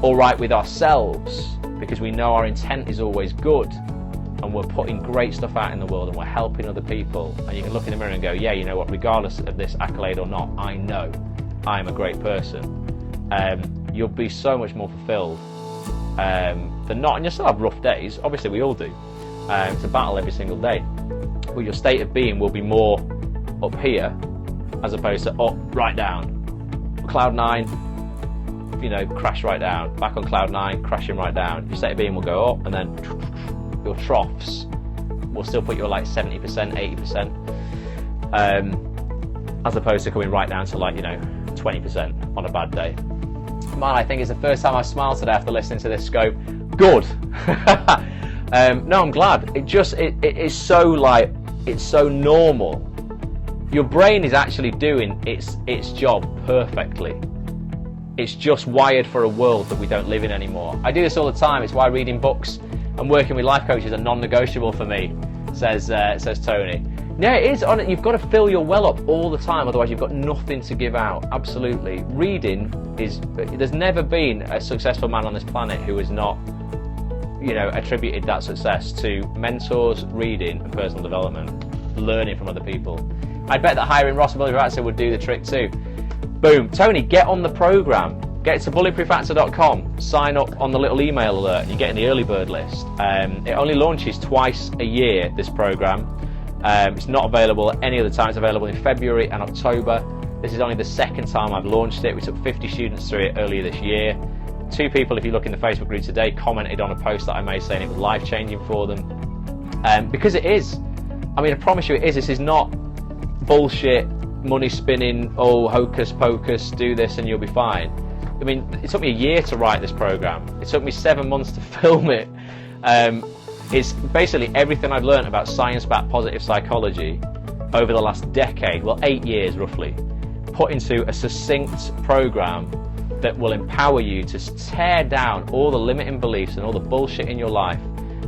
all right with ourselves, because we know our intent is always good, and we're putting great stuff out in the world, and we're helping other people, and you can look in the mirror and go, yeah, you know what, regardless of this accolade or not, I know I'm a great person. You'll be so much more fulfilled than not. And you'll still have rough days, obviously we all do. It's a battle every single day. But your state of being will be more up here as opposed to up, right down. Cloud 9, you know, crash right down. Back on cloud 9, crashing right down. Your state of being will go up, and then your troughs will still put you at like 70%, 80%. As opposed to coming right down to, like, you know, 20% on a bad day. Man, I think it's the first time I've smiled today after listening to this scope. Good. No, I'm glad. It is so, like, it's so normal. Your brain is actually doing its job perfectly. It's just wired for a world that we don't live in anymore. I do this all the time. It's why reading books and working with life coaches are non-negotiable for me, says Tony. Yeah, it is. You've got to fill your well up all the time, otherwise you've got nothing to give out. Absolutely. Reading is. There's never been a successful man on this planet who has not, you know, attributed that success to mentors, reading, and personal development, learning from other people. I bet that hiring Ross and Bulletproof Actor would do the trick too. Boom. Tony, get on the program. Get to bulletproofactor.com, sign up on the little email alert, and you're getting the early bird list. It only launches twice a year, this program. It's not available at any other time. It's available in February and October. This is only the second time I've launched it. We took 50 students through it earlier this year. 2 people, if you look in the Facebook group today, commented on a post that I made saying it was life-changing for them. Because it is. I mean, I promise you it is. This is not bullshit, money spinning, oh, hocus pocus, do this and you'll be fine. I mean, it took me a year to write this program. It took me 7 months to film it. It's basically everything I've learned about science-backed positive psychology over the last decade, well, 8 years roughly, put into a succinct program that will empower you to tear down all the limiting beliefs and all the bullshit in your life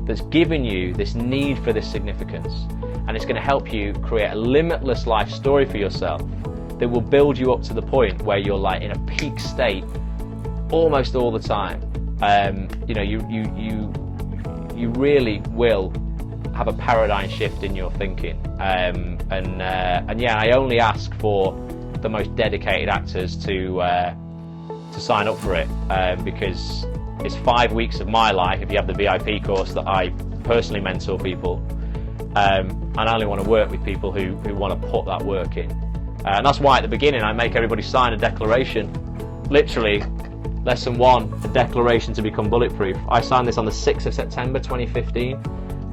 that's given you this need for this significance. And it's going to help you create a limitless life story for yourself that will build you up to the point where you're like in a peak state almost all the time. You know, you really will have a paradigm shift in your thinking. And yeah, I only ask for the most dedicated actors to sign up for it, because it's 5 weeks of my life if you have the VIP course that I personally mentor people, and I only want to work with people who want to put that work in. And that's why at the beginning I make everybody sign a declaration. Literally, Lesson 1, a declaration to become bulletproof. I signed this on the 6th of September 2015,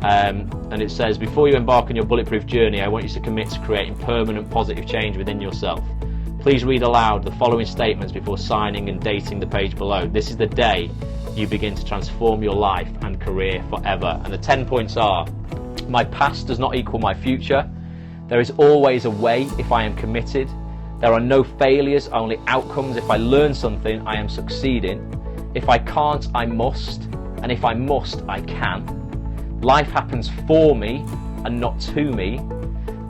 and it says, before you embark on your bulletproof journey, I want you to commit to creating permanent positive change within yourself. Please read aloud the following statements before signing and dating the page below. This is the day you begin to transform your life and career forever. And the 10 points are: my past does not equal my future. There is always a way if I am committed. There are no failures, only outcomes. If I learn something, I am succeeding. If I can't, I must. And if I must, I can. Life happens for me and not to me.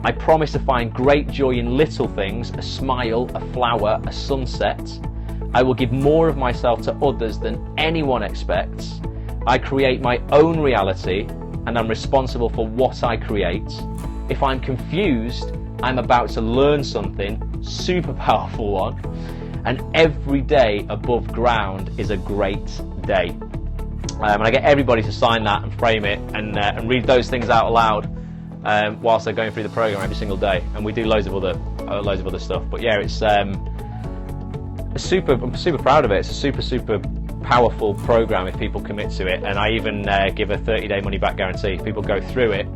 I promise to find great joy in little things, a smile, a flower, a sunset. I will give more of myself to others than anyone expects. I create my own reality and I'm responsible for what I create. If I'm confused, I'm about to learn something, super powerful one. And every day above ground is a great day. And I get everybody to sign that and frame it and read those things out aloud whilst they're going through the program every single day. And we do loads of other stuff. But yeah, it's I'm super proud of it. It's a super powerful program if people commit to it, and I even give a 30-day money back guarantee. If people go through it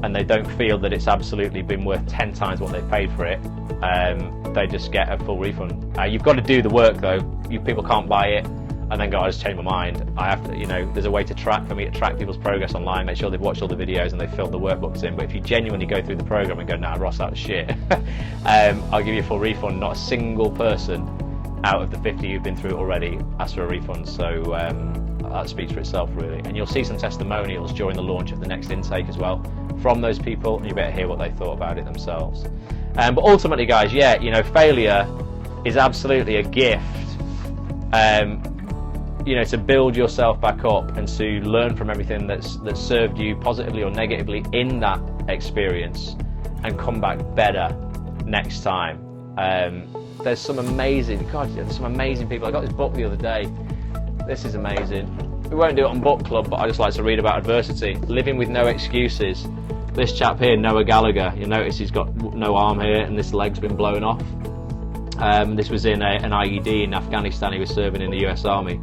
and they don't feel that it's absolutely been worth 10 times what they paid for it, they just get a full refund. You've got to do the work though. People can't buy it and then go, I just changed my mind. I have to, there's a way to track people's progress online, make sure they've watched all the videos and they've filled the workbooks in. But if you genuinely go through the program and go, nah, Ross, that was shit, I'll give you a full refund. Not a single person out of the 50 who've been through it already asked for a refund. So that speaks for itself, really. And you'll see some testimonials during the launch of the next intake as well from those people, and you better hear what they thought about it themselves. But ultimately, guys, failure is absolutely a gift. To build yourself back up and to learn from everything that's served you positively or negatively in that experience and come back better next time. There's some amazing people. I got this book the other day. This is amazing. We won't do it on book club, but I just like to read about adversity. Living with no excuses. This chap here, Noah Gallagher, you'll notice he's got no arm here and this leg's been blown off. This was in an IED in Afghanistan. He was serving in the US Army.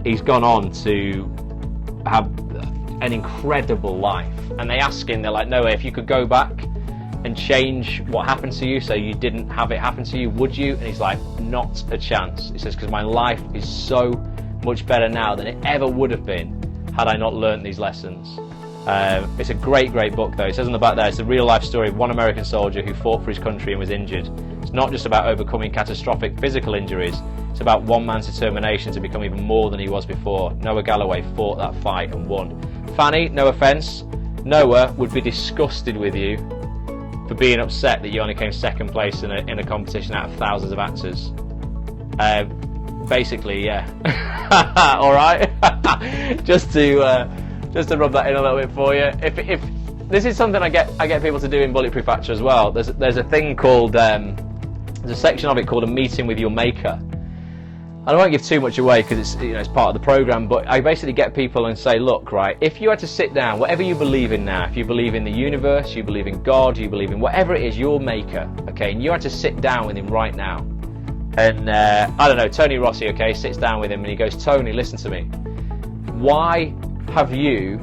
He's gone on to have an incredible life. And they ask him, they're like, Noah, if you could go back and change what happened to you so you didn't have it happen to you, would you? And he's like, not a chance. He says, because my life is so much better now than it ever would have been had I not learnt these lessons. It's a great book though. It says on the back there, it's a real life story of one American soldier who fought for his country and was injured. It's not just about overcoming catastrophic physical injuries, it's about one man's determination to become even more than he was before. Noah Galloway fought that fight and won. Fanny, no offence, Noah would be disgusted with you for being upset that you only came second place in a competition out of thousands of actors. Basically, yeah. All right. just to rub that in a little bit for you. If this is something I get people to do in Bulletproof Actor as well. There's a thing called there's a section of it called a meeting with your maker. I won't give too much away because it's part of the program, but I basically get people and say, look, right, if you had to sit down, whatever you believe in now, if you believe in the universe, you believe in God, you believe in whatever it is, your maker, okay, and you had to sit down with him right now, and I don't know, Tony Rossi, okay, sits down with him and he goes, Tony, listen to me, why have you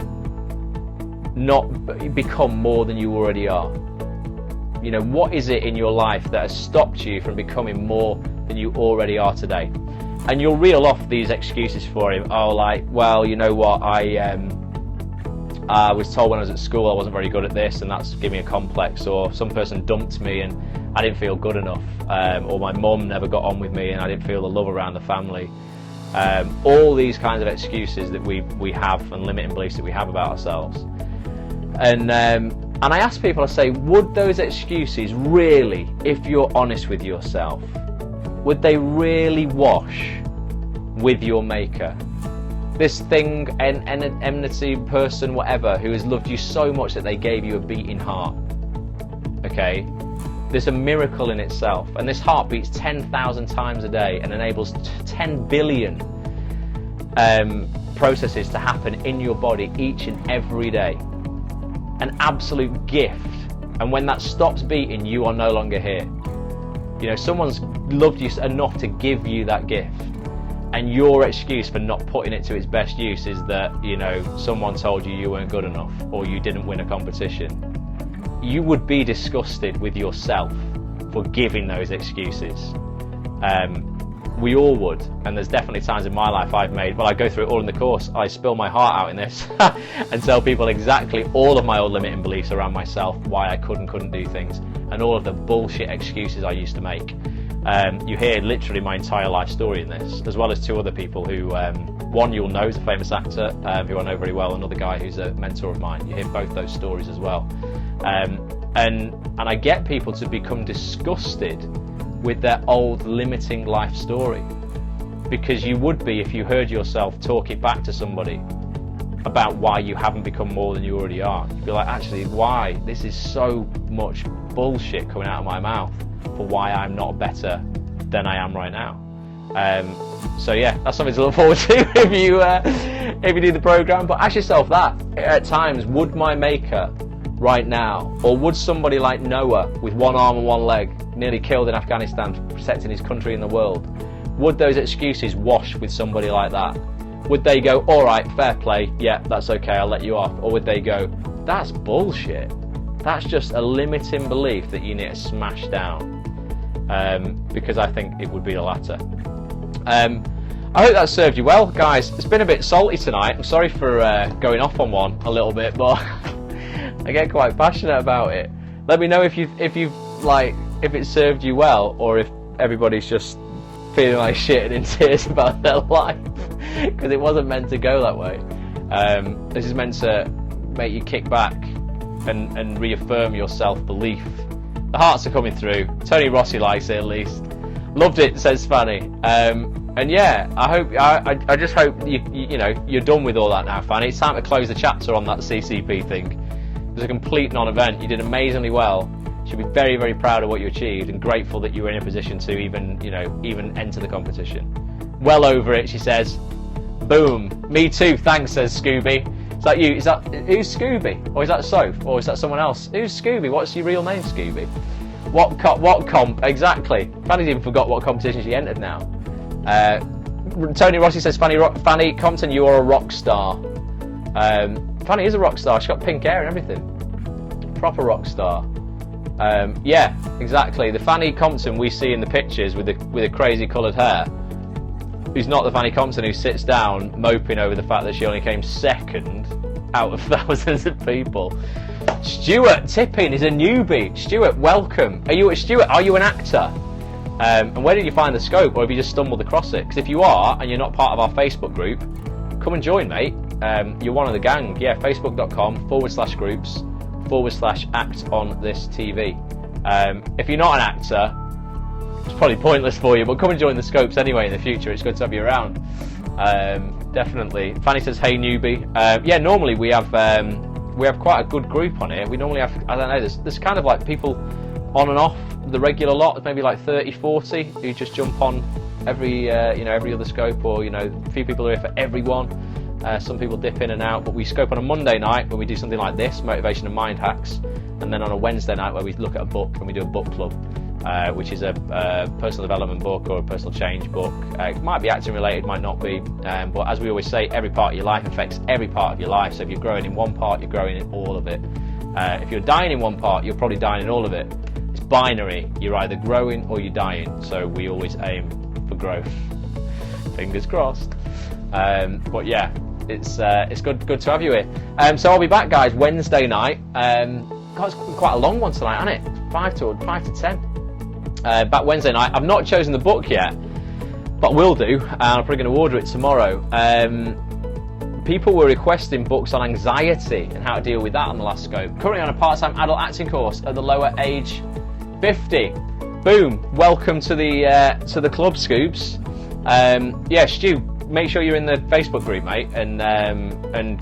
not become more than you already are? What is it in your life that has stopped you from becoming more than you already are today? And you'll reel off these excuses for him. Oh, like, well, you know what, I was told when I was at school I wasn't very good at this and that's giving me a complex, or some person dumped me and I didn't feel good enough, or my mum never got on with me and I didn't feel the love around the family. All these kinds of excuses that we have and limiting beliefs that we have about ourselves. And I ask people, I say, would those excuses really, if you're honest with yourself, would they really wash with your maker? This thing, an enmity person, whatever, who has loved you so much that they gave you a beating heart. Okay? There's a miracle in itself. And this heart beats 10,000 times a day and enables 10 billion processes to happen in your body each and every day. An absolute gift. And when that stops beating, you are no longer here. Someone's loved you enough to give you that gift, and your excuse for not putting it to its best use is that someone told you weren't good enough or you didn't win a competition. You would be disgusted with yourself for giving those excuses. We all would, and there's definitely times in my life I go through it all in the course. I spill my heart out in this and tell people exactly all of my old limiting beliefs around myself, why I couldn't do things, and all of the bullshit excuses I used to make. You hear literally my entire life story in this, as well as two other people who, one you'll know is a famous actor who I know very well, another guy who's a mentor of mine. You hear both those stories as well. And I get people to become disgusted with their old limiting life story, because you would be if you heard yourself talk it back to somebody about why you haven't become more than you already are. You'd be like, actually, why? This is so much bullshit coming out of my mouth for why I'm not better than I am right now. So yeah, that's something to look forward to if you do the program. But ask yourself that at times: would my maker right now, or would somebody like Noah with one arm and one leg, nearly killed in Afghanistan, protecting his country and the world, would those excuses wash with somebody like that? Would they go, all right, fair play, yeah, that's okay, I'll let you off? Or would they go, that's bullshit, that's just a limiting belief that you need to smash down? Because I think it would be the latter. I hope that served you well, guys. It's been a bit salty tonight. I'm sorry for going off on one a little bit, but I get quite passionate about it. Let me know if it served you well, or if everybody's just feeling like shit and in tears about their life, because it wasn't meant to go that way. This is meant to make you kick back and reaffirm your self-belief. The hearts are coming through. Tony Rossi likes it at least. Loved it, says Fanny. And yeah, I just hope you're done with all that now, Fanny. It's time to close the chapter on that CCP thing. It was a complete non-event. You did amazingly well. You should be very, very proud of what you achieved and grateful that you were in a position to even enter the competition. Well over it, she says. Boom. Me too, thanks, says Scooby. Is that you? Who's Scooby? Or is that Soph? Or is that someone else? Who's Scooby? What's your real name, Scooby? What comp? Exactly. Fanny's even forgot what competition she entered now. Tony Rossi says, Fanny Compton, you are a rock star. Fanny is a rock star. She's got pink hair and everything. Proper rock star. Yeah, exactly. The Fanny Compton we see in the pictures with the crazy coloured hair, who's not the Fanny Compton who sits down moping over the fact that she only came second out of thousands of people. Stuart Tipping is a newbie. Stuart, welcome. Are you an actor? And where did you find the scope, or have you just stumbled across it? Because if you are, and you're not part of our Facebook group, come and join, mate. You're one of the gang. Yeah, facebook.com/groups/act-on-this-TV. If you're not an actor, it's probably pointless for you, but come and join the scopes anyway in the future. It's good to have you around. Definitely. Fanny says, hey newbie. Yeah, normally we have quite a good group on here. We normally have, I don't know, there's kind of like people on and off the regular lot, maybe like 30-40 who just jump on every other scope, or a few people are here for everyone. Some people dip in and out, but we scope on a Monday night when we do something like this, motivation and mind hacks, and then on a Wednesday night where we look at a book and we do a book club, which is a personal development book or a personal change book. It might be acting related, might not be, but as we always say, every part of your life affects every part of your life. So if you're growing in one part, you're growing in all of it. If you're dying in one part, you're probably dying in all of it. It's binary. You're either growing or you're dying. So we always aim for growth. Fingers crossed. But yeah, it's good to have you here. So I'll be back, guys, Wednesday night. It's quite a long one tonight, isn't it? 5 to 10. Back Wednesday night. I've not chosen the book yet, but will do. I'm probably going to order it tomorrow. People were requesting books on anxiety and how to deal with that on the last scope. Currently on a part-time adult acting course at the lower age 50. Boom! Welcome to the club, Scoops. Yeah, Stu, make sure you're in the Facebook group, mate, and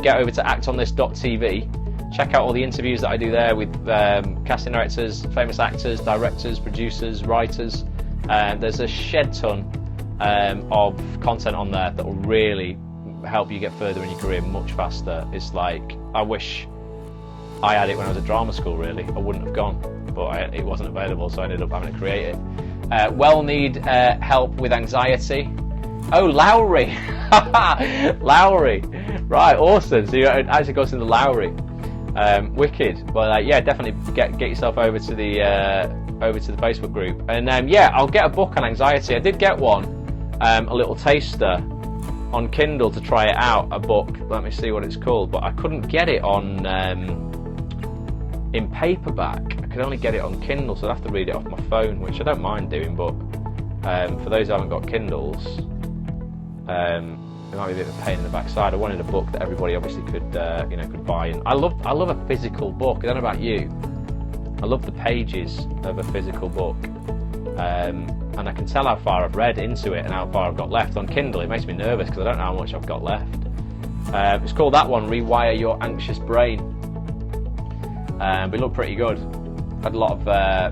get over to actonthis.tv. Check out all the interviews that I do there with casting directors, famous actors, directors, producers, writers. There's a shed ton of content on there that will really help you get further in your career much faster. It's like, I wish I had it when I was at drama school, really. I wouldn't have gone, but it wasn't available, so I ended up having to create it. Need help with anxiety. Oh, Lowry. Lowry. Right, awesome. So you actually go to the Lowry. Wicked. Well, yeah, definitely get yourself over to the Facebook group, and yeah, I'll get a book on anxiety. I did get one, a little taster on Kindle to try it out. A book. Let me see what it's called, but I couldn't get it on in paperback. I could only get it on Kindle, so I'd have to read it off my phone, which I don't mind doing. But for those who haven't got Kindles, it might be a bit of a pain in the backside. I wanted a book that everybody obviously could buy. And I love a physical book. I don't know about you. I love the pages of a physical book, and I can tell how far I've read into it and how far I've got left. On Kindle, it makes me nervous because I don't know how much I've got left. It's called that one, Rewire Your Anxious Brain. But it looked pretty good. Had a lot of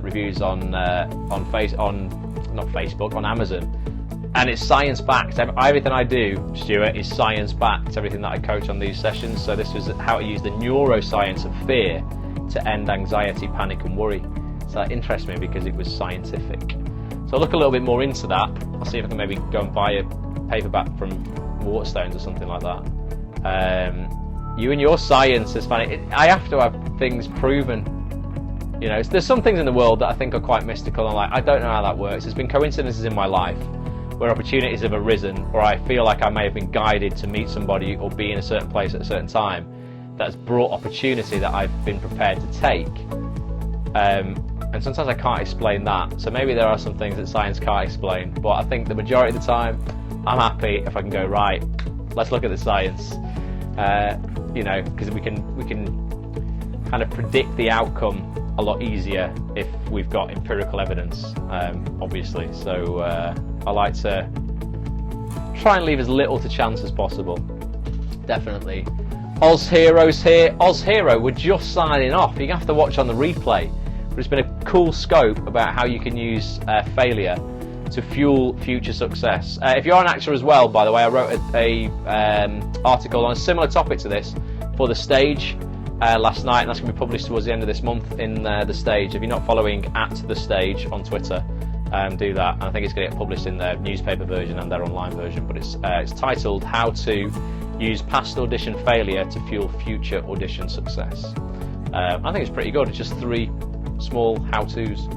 reviews on Amazon. And it's science-backed. Everything I do, Stuart, is science-backed. Everything that I coach on these sessions. So this was how to use the neuroscience of fear to end anxiety, panic and worry. So that interests me because it was scientific. So So I'll look a little bit more into that. I'll see if I can maybe go and buy a paperback from Waterstones or something like that. You and your science is funny. I have to have things proven. You know, there's some things in the world that I think are quite mystical, and like, I don't know how that works. There's been coincidences in my life where opportunities have arisen, or I feel like I may have been guided to meet somebody or be in a certain place at a certain time that's brought opportunity that I've been prepared to take. And sometimes I can't explain that. So maybe there are some things that science can't explain, but I think the majority of the time I'm happy if I can go, right, let's look at the science. You know, because we can kind of predict the outcome a lot easier if we've got empirical evidence, obviously. So I like to try and leave as little to chance as possible. Definitely. Oz Hero's here. Oz Hero, we're just signing off. You're going to have to watch on the replay. But it's been a cool scope about how you can use failure to fuel future success. If you're an actor as well, by the way, I wrote a article on a similar topic to this for The Stage last night, and that's going to be published towards the end of this month in The Stage. If you're not following @The Stage on Twitter, do that. And I think it's going to get published in their newspaper version and their online version, but it's titled How to Use Past Audition Failure to Fuel Future Audition Success. I think it's pretty good. It's just 3 small how-tos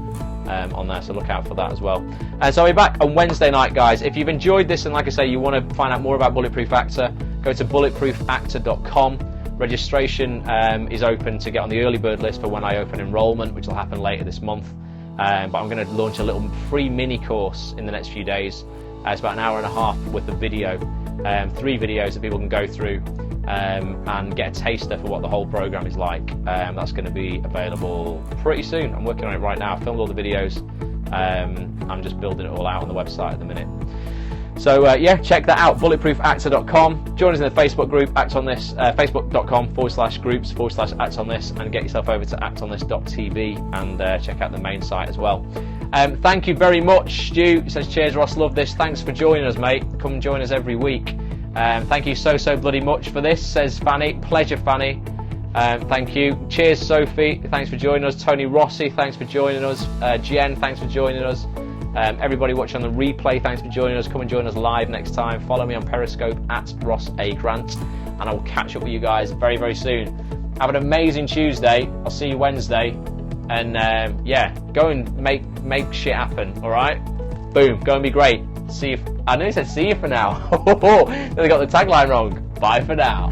on there, so look out for that as well. So I'll be back on Wednesday night, guys. If you've enjoyed this, and like I say, you want to find out more about Bulletproof Actor, go to bulletproofactor.com. Registration is open to get on the early bird list for when I open enrollment, which will happen later this month. But I'm going to launch a little free mini course in the next few days. It's about an hour and a half with the video, 3 videos that people can go through and get a taster for what the whole program is like. That's going to be available pretty soon. I'm working on it right now. I filmed all the videos. I'm just building it all out on the website at the minute. So yeah, check that out, bulletproofactor.com. Join us in the Facebook group, Act On This, facebook.com/groups/Act On This, and get yourself over to actonthis.tv and check out the main site as well. Thank you very much. Stu says, cheers Ross, love this. Thanks for joining us, mate. Come join us every week. Thank you so bloody much for this, says Fanny. Pleasure, Fanny. Thank you. Cheers, Sophie. Thanks for joining us. Tony Rossi, thanks for joining us. Jen, thanks for joining us. Everybody watching on the replay, thanks for joining us. Come and join us live next time. Follow me on Periscope @RossAGrant, and I will catch up with you guys very, very soon. Have an amazing Tuesday. I'll see you Wednesday, and yeah, go and make shit happen. All right, boom, go and be great. See you. I know you said see you for now. They got the tagline wrong. Bye for now.